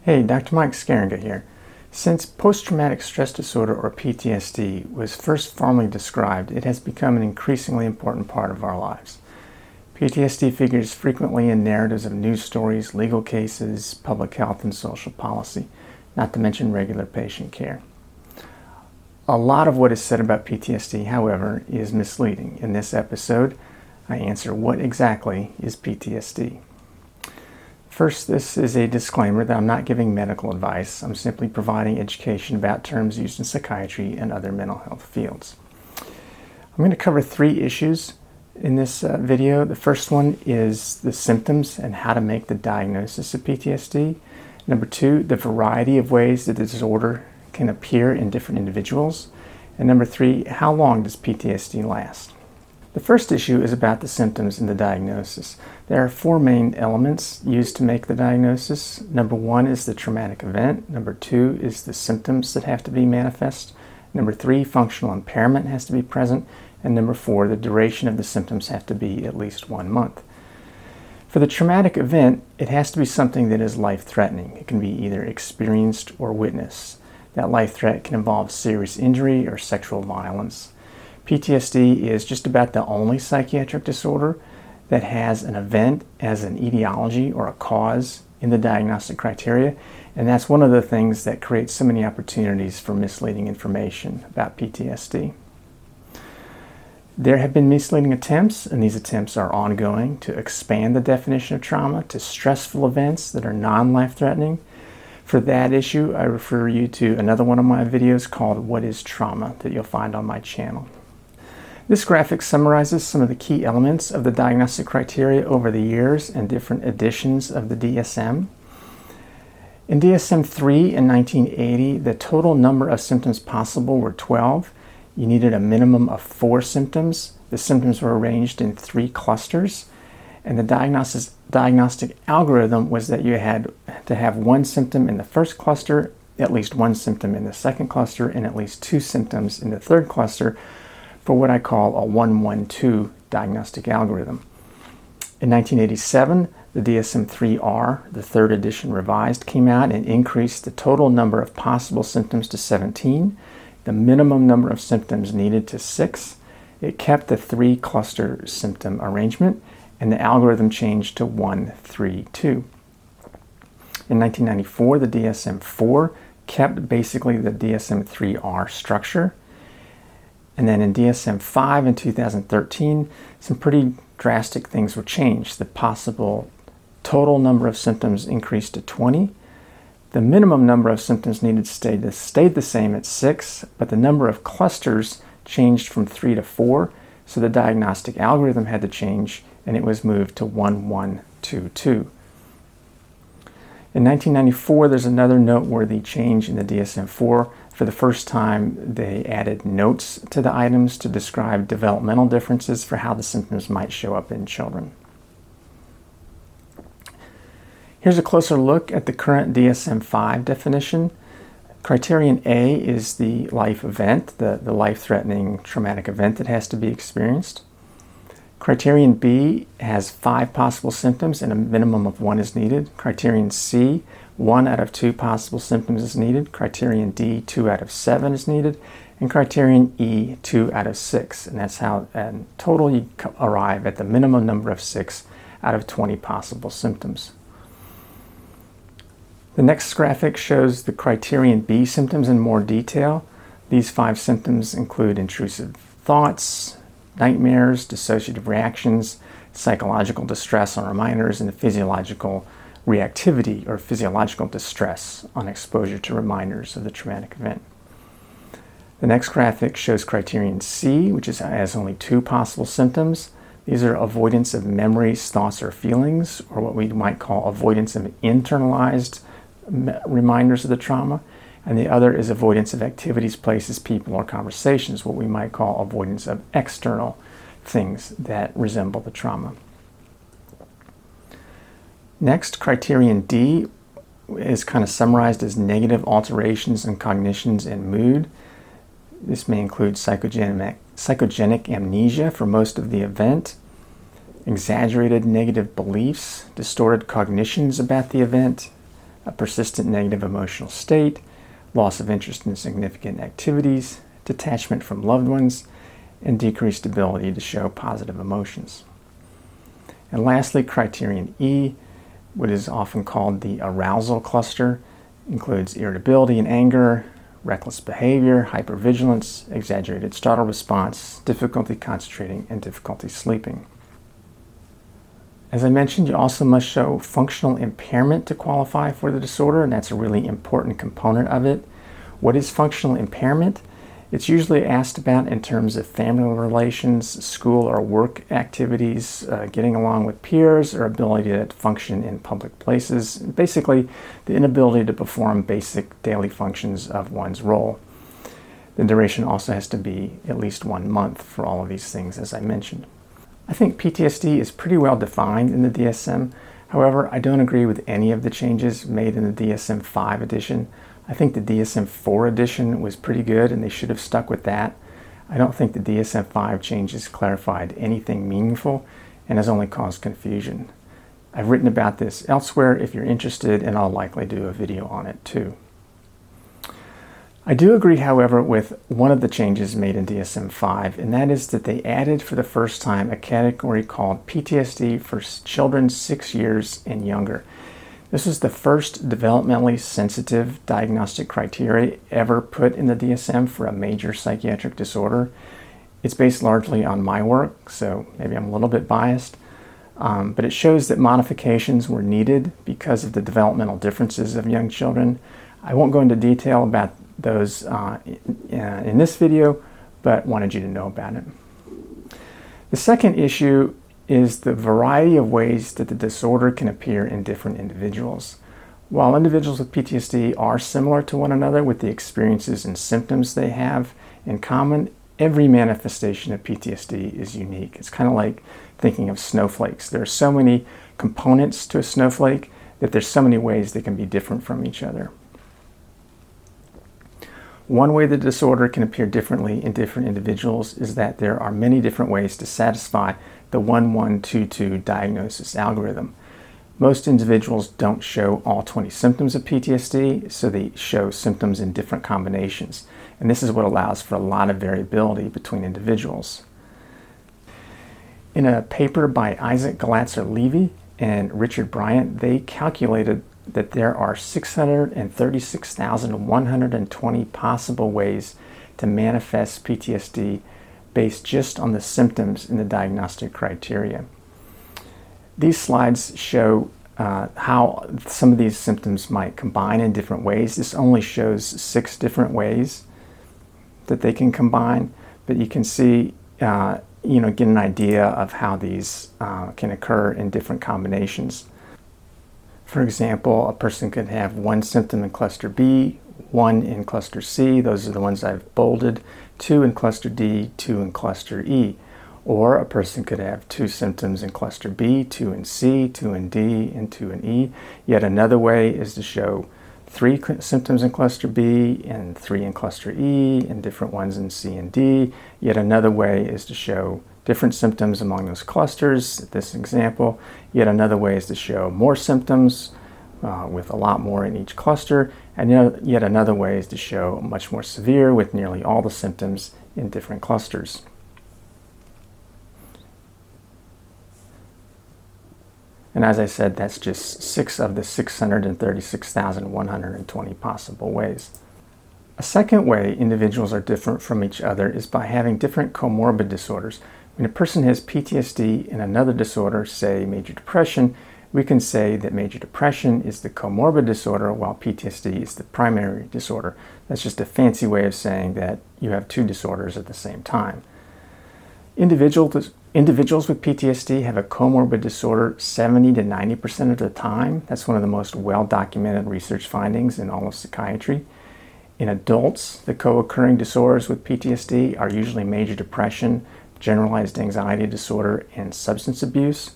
Hey, Dr. Mike Scheeringa here. Since post-traumatic stress disorder, or PTSD, was first formally described, it has become an increasingly important part of our lives. PTSD figures frequently in narratives of news stories, legal cases, public health, and social policy, not to mention regular patient care. A lot of what is said about PTSD, however, is misleading. In this episode, I answer what exactly is PTSD. First, this is a disclaimer that I'm not giving medical advice. I'm simply providing education about terms used in psychiatry and other mental health fields. I'm going to cover 3 issues in this video. The first one is the symptoms and how to make the diagnosis of PTSD. Number 2, the variety of ways that the disorder can appear in different individuals. And number 3, how long does PTSD last? The first issue is about the symptoms and the diagnosis. There are 4 main elements used to make the diagnosis. Number 1 is the traumatic event. Number 2 is the symptoms that have to be manifest. Number 3, functional impairment has to be present. And number 4, the duration of the symptoms have to be at least 1 month. For the traumatic event, it has to be something that is life-threatening. It can be either experienced or witnessed. That life threat can involve serious injury or sexual violence. PTSD is just about the only psychiatric disorder that has an event as an etiology or a cause in the diagnostic criteria, and that's one of the things that creates so many opportunities for misleading information about PTSD. There have been misleading attempts, and these attempts are ongoing, to expand the definition of trauma to stressful events that are non-life-threatening. For that issue, I refer you to another one of my videos called What is Trauma that you'll find on my channel. This graphic summarizes some of the key elements of the diagnostic criteria over the years and different editions of the DSM. In DSM-3 in 1980, the total number of symptoms possible were 12. You needed a minimum of 4 symptoms. The symptoms were arranged in 3 clusters. And the diagnostic algorithm was that you had to have 1 symptom in the first cluster, at least 1 symptom in the second cluster, and at least 2 symptoms in the third cluster, for what I call a 1-1-2 diagnostic algorithm. In 1987, the DSM-3R, the 3rd edition revised, came out and increased the total number of possible symptoms to 17, the minimum number of symptoms needed to 6. It kept the 3 cluster symptom arrangement, and the algorithm changed to 1-3-2. In 1994, the DSM-4 kept basically the DSM-3R structure. And then in DSM-5 in 2013, some pretty drastic things were changed. The possible total number of symptoms increased to 20. The minimum number of symptoms needed stayed the same at 6, but the number of clusters changed from 3 to 4, so the diagnostic algorithm had to change, and it was moved to 1-1-2-2. In 1994, there's another noteworthy change in the DSM-4. For the first time, they added notes to the items to describe developmental differences for how the symptoms might show up in children. Here's a closer look at the current DSM-5 definition. Criterion A is the life event, the life-threatening traumatic event that has to be experienced. Criterion B has 5 possible symptoms and a minimum of 1 is needed. Criterion C, 1 out of 2 possible symptoms is needed. Criterion D, 2 out of 7 is needed. And criterion E, 2 out of 6. And that's how in total you arrive at the minimum number of 6 out of 20 possible symptoms. The next graphic shows the criterion B symptoms in more detail. These 5 symptoms include intrusive thoughts, nightmares, dissociative reactions, psychological distress on reminders, and the physiological reactivity or physiological distress on exposure to reminders of the traumatic event. The next graphic shows criterion C, which has only 2 possible symptoms. These are avoidance of memories, thoughts, or feelings, or what we might call avoidance of internalized reminders of the trauma. And the other is avoidance of activities, places, people, or conversations, what we might call avoidance of external things that resemble the trauma. Next, criterion D is kind of summarized as negative alterations in cognitions and mood. This may include psychogenic amnesia for most of the event, exaggerated negative beliefs, distorted cognitions about the event, a persistent negative emotional state, loss of interest in significant activities, detachment from loved ones, and decreased ability to show positive emotions. And lastly, criterion E, what is often called the arousal cluster, includes irritability and anger, reckless behavior, hypervigilance, exaggerated startle response, difficulty concentrating, and difficulty sleeping. As I mentioned, you also must show functional impairment to qualify for the disorder, and that's a really important component of it. What is functional impairment? It's usually asked about in terms of family relations, school or work activities, getting along with peers, or ability to function in public places. Basically, the inability to perform basic daily functions of one's role. The duration also has to be at least 1 month for all of these things, as I mentioned. I think PTSD is pretty well defined in the DSM. However, I don't agree with any of the changes made in the DSM-5 edition. I think the DSM-4 edition was pretty good and they should have stuck with that. I don't think the DSM-5 changes clarified anything meaningful and has only caused confusion. I've written about this elsewhere if you're interested, and I'll likely do a video on it too. I do agree, however, with one of the changes made in DSM-5, and that is that they added for the first time a category called PTSD for children 6 years and younger. This is the first developmentally sensitive diagnostic criteria ever put in the DSM for a major psychiatric disorder. It's based largely on my work, so maybe I'm a little bit biased, but it shows that modifications were needed because of the developmental differences of young children. I won't go into detail about those in this video, but wanted you to know about it. The second issue is the variety of ways that the disorder can appear in different individuals. While individuals with PTSD are similar to one another with the experiences and symptoms they have in common, every manifestation of PTSD is unique. It's kind of like thinking of snowflakes. There are so many components to a snowflake that there's so many ways they can be different from each other. One way the disorder can appear differently in different individuals is that there are many different ways to satisfy the 1122 diagnosis algorithm. Most individuals don't show all 20 symptoms of PTSD, so they show symptoms in different combinations. And this is what allows for a lot of variability between individuals. In a paper by Isaac Galatzer-Levy and Richard Bryant, they calculated that there are 636,120 possible ways to manifest PTSD based just on the symptoms in the diagnostic criteria. These slides show how some of these symptoms might combine in different ways. This only shows 6 different ways that they can combine, but you can see, get an idea of how these can occur in different combinations. For example, a person could have 1 symptom in cluster B, 1 in cluster C, those are the ones I've bolded, 2 in cluster D, 2 in cluster E. Or a person could have 2 symptoms in cluster B, 2 in C, 2 in D, and 2 in E. Yet another way is to show 3 symptoms in cluster B and 3 in cluster E and different ones in C and D. Yet another way is to show different symptoms among those clusters, this example. Yet another way is to show more symptoms with a lot more in each cluster. And yet another way is to show much more severe with nearly all the symptoms in different clusters. And as I said, that's just 6 of the 636,120 possible ways. A second way individuals are different from each other is by having different comorbid disorders. When a person has PTSD and another disorder, say major depression, we can say that major depression is the comorbid disorder while PTSD is the primary disorder. That's just a fancy way of saying that you have 2 disorders at the same time. Individuals with PTSD have a comorbid disorder 70 to 90% of the time. That's one of the most well-documented research findings in all of psychiatry. In adults, the co-occurring disorders with PTSD are usually major depression, generalized anxiety disorder, and substance abuse.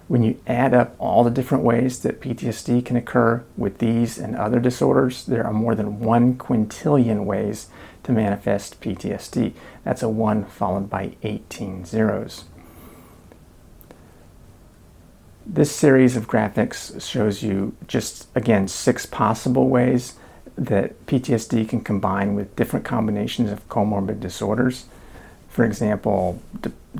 When you add up all the different ways that PTSD can occur with these and other disorders, there are more than 1 quintillion ways to manifest PTSD. That's a 1 followed by 18 zeros. This series of graphics shows you just, again, 6 possible ways that PTSD can combine with different combinations of comorbid disorders. For example,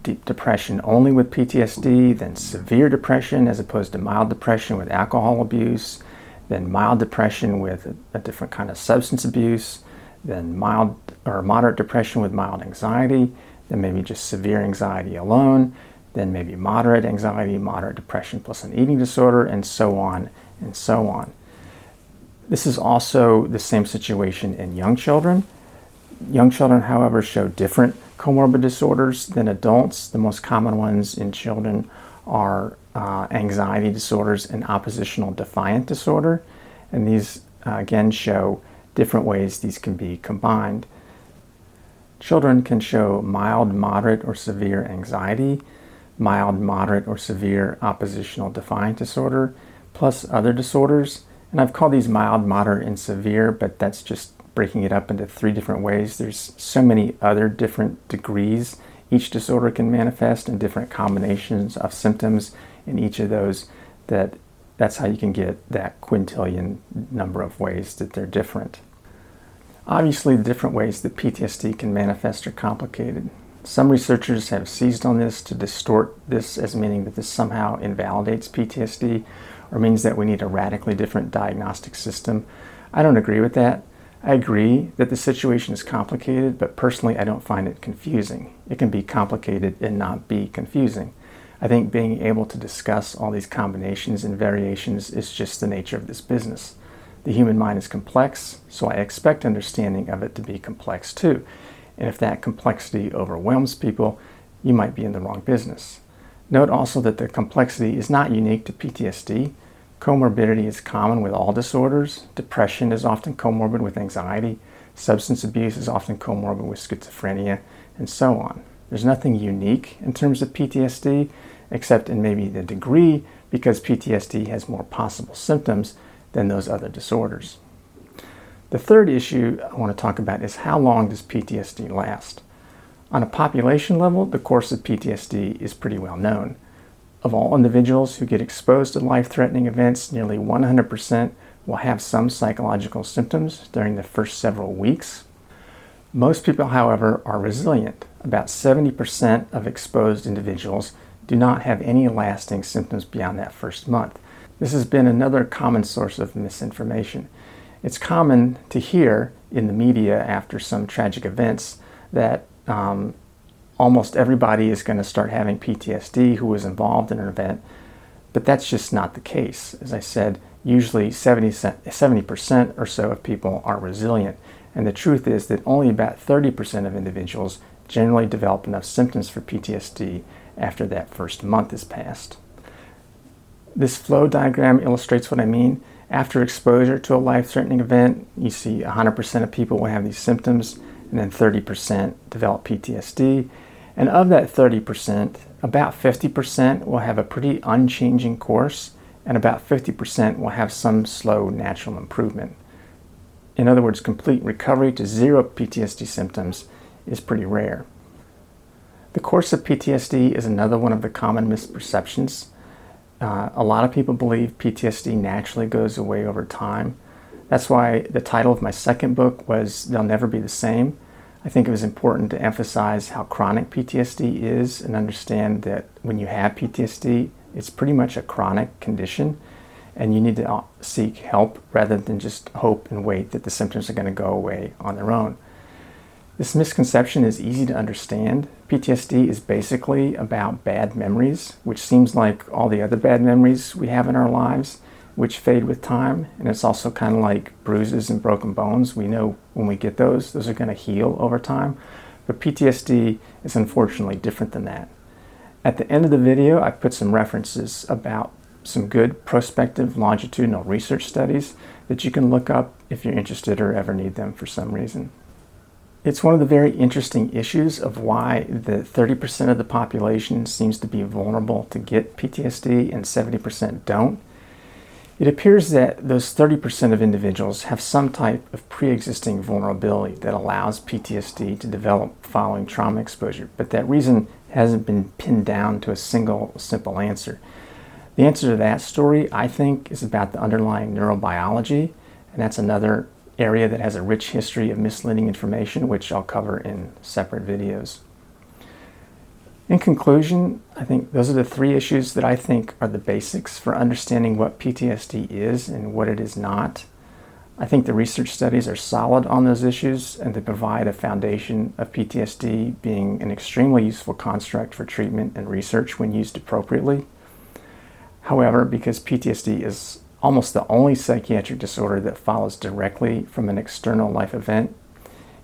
deep depression only with PTSD, then severe depression as opposed to mild depression with alcohol abuse, then mild depression with a different kind of substance abuse, then mild or moderate depression with mild anxiety, then maybe just severe anxiety alone, then maybe moderate anxiety, moderate depression plus an eating disorder, and so on and so on. This is also the same situation in young children. Young children, however, show different comorbid disorders than adults. The most common ones in children are anxiety disorders and oppositional defiant disorder. And these, again, show different ways these can be combined. Children can show mild, moderate, or severe anxiety, mild, moderate, or severe oppositional defiant disorder, plus other disorders. And I've called these mild, moderate, and severe, but that's just breaking it up into 3 different ways. There's so many other different degrees each disorder can manifest and different combinations of symptoms in each of those that's how you can get that quintillion number of ways that they're different. Obviously, the different ways that PTSD can manifest are complicated. Some researchers have seized on this to distort this as meaning that this somehow invalidates PTSD or means that we need a radically different diagnostic system. I don't agree with that. I agree that the situation is complicated, but personally I don't find it confusing. It can be complicated and not be confusing. I think being able to discuss all these combinations and variations is just the nature of this business. The human mind is complex, so I expect understanding of it to be complex too. And if that complexity overwhelms people, you might be in the wrong business. Note also that the complexity is not unique to PTSD. Comorbidity is common with all disorders. Depression is often comorbid with anxiety. Substance abuse is often comorbid with schizophrenia, and so on. There's nothing unique in terms of PTSD, except in maybe the degree, because PTSD has more possible symptoms than those other disorders. The third issue I want to talk about is how long does PTSD last? On a population level, the course of PTSD is pretty well known. Of all individuals who get exposed to life-threatening events, nearly 100% will have some psychological symptoms during the first several weeks. Most people, however, are resilient. About 70% of exposed individuals do not have any lasting symptoms beyond that first month. This has been another common source of misinformation. It's common to hear in the media after some tragic events that almost everybody is going to start having PTSD who was involved in an event, but that's just not the case. As I said, usually 70% or so of people are resilient, and the truth is that only about 30% of individuals generally develop enough symptoms for PTSD after that first month has passed. This flow diagram illustrates what I mean. After exposure to a life-threatening event, you see 100% of people will have these symptoms, and then 30% develop PTSD. And of that 30%, about 50% will have a pretty unchanging course, and about 50% will have some slow natural improvement. In other words, complete recovery to 0 PTSD symptoms is pretty rare. The course of PTSD is another one of the common misperceptions. A lot of people believe PTSD naturally goes away over time. That's why the title of my second book was They'll Never Be the Same. I think it was important to emphasize how chronic PTSD is and understand that when you have PTSD, it's pretty much a chronic condition and you need to seek help rather than just hope and wait that the symptoms are going to go away on their own. This misconception is easy to understand. PTSD is basically about bad memories, which seems like all the other bad memories we have in our lives, which fade with time. And it's also kind of like bruises and broken bones. We know when we get those are going to heal over time. But PTSD is unfortunately different than that. At the end of the video, I put some references about some good prospective longitudinal research studies that you can look up if you're interested or ever need them for some reason. It's one of the very interesting issues of why the 30% of the population seems to be vulnerable to get PTSD and 70% don't. It appears that those 30% of individuals have some type of pre-existing vulnerability that allows PTSD to develop following trauma exposure, but that reason hasn't been pinned down to a single simple answer. The answer to that story, I think, is about the underlying neurobiology, and that's another area that has a rich history of misleading information, which I'll cover in separate videos. In conclusion, I think those are the three issues that I think are the basics for understanding what PTSD is and what it is not. I think the research studies are solid on those issues, and they provide a foundation of PTSD being an extremely useful construct for treatment and research when used appropriately. However, because PTSD is almost the only psychiatric disorder that follows directly from an external life event,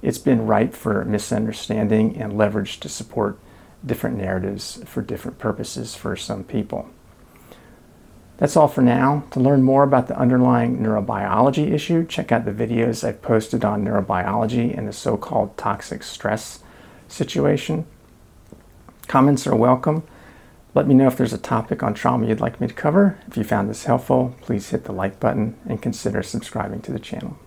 it's been ripe for misunderstanding and leveraged to support different narratives for different purposes for some people. That's all for now. To learn more about the underlying neurobiology issue, check out the videos I've posted on neurobiology and the so-called toxic stress situation. Comments are welcome. Let me know if there's a topic on trauma you'd like me to cover. If you found this helpful, please hit the like button and consider subscribing to the channel.